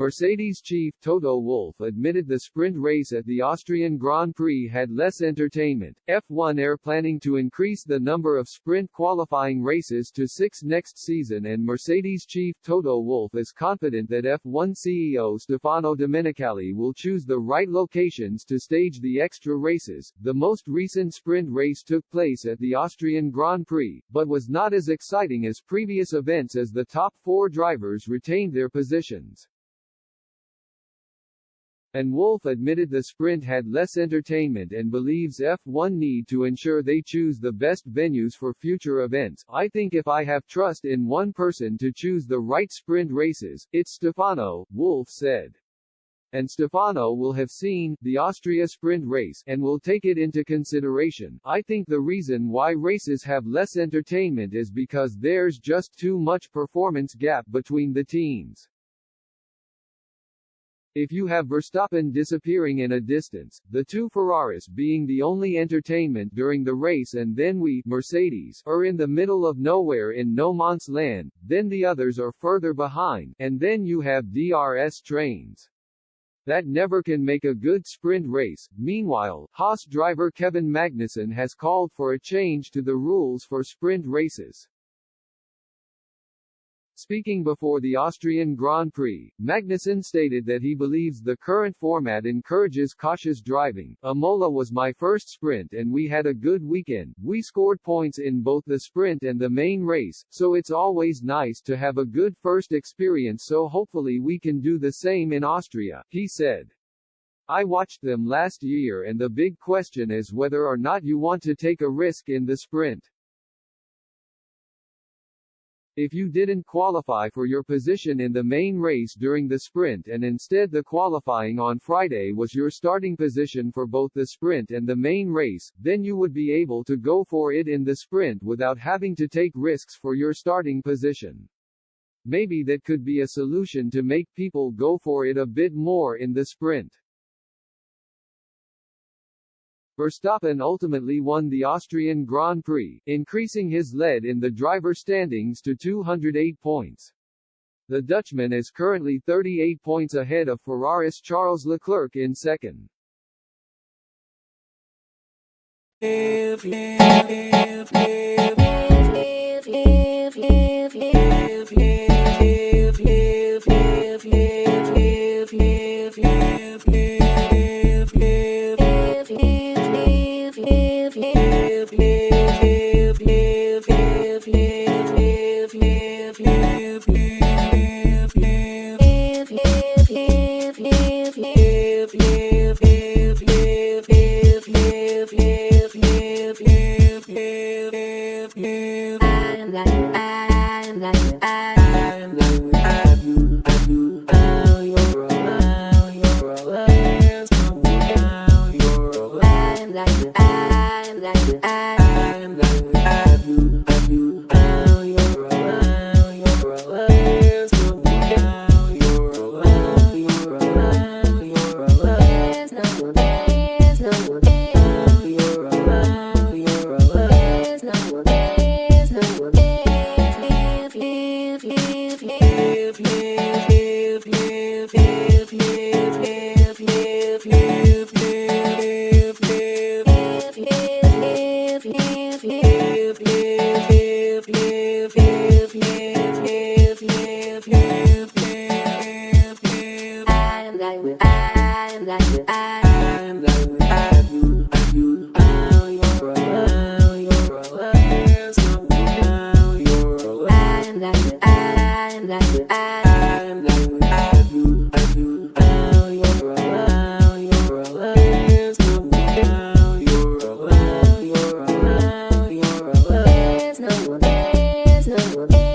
Mercedes chief Toto Wolff admitted the sprint race at the Austrian Grand Prix had less entertainment. F1 are planning to increase the number of sprint qualifying races to 6 next season, and Mercedes chief Toto Wolff is confident that F1 CEO Stefano Domenicali will choose the right locations to stage the extra races. The most recent sprint race took place at the Austrian Grand Prix, but was not as exciting as previous events as the top 4 drivers retained their positions. And Wolff admitted the sprint had less entertainment and believes F1 need to ensure they choose the best venues for future events. I think if I have trust in one person to choose the right sprint races, it's Stefano, Wolff said. And Stefano will have seen the Austria sprint race and will take it into consideration. I think the reason why races have less entertainment is because there's just too much performance gap between the teams. If you have Verstappen disappearing in a distance, the 2 Ferraris being the only entertainment during the race, and then we, Mercedes, are in the middle of nowhere in no man's land, then the others are further behind, and then you have DRS trains. That never can make a good sprint race. Meanwhile, Haas driver Kevin Magnussen has called for a change to the rules for sprint races. Speaking before the Austrian Grand Prix, Magnussen stated that he believes the current format encourages cautious driving. Imola was my first sprint and we had a good weekend. We scored points in both the sprint and the main race, so it's always nice to have a good first experience, so hopefully we can do the same in Austria, he said. I watched them last year and the big question is whether or not you want to take a risk in the sprint. If you didn't qualify for your position in the main race during the sprint and instead the qualifying on Friday was your starting position for both the sprint and the main race, then you would be able to go for it in the sprint without having to take risks for your starting position. Maybe that could be a solution to make people go for it a bit more in the sprint. Verstappen ultimately won the Austrian Grand Prix, increasing his lead in the driver standings to 208 points. The Dutchman is currently 38 points ahead of Ferrari's Charles Leclerc in second. There's no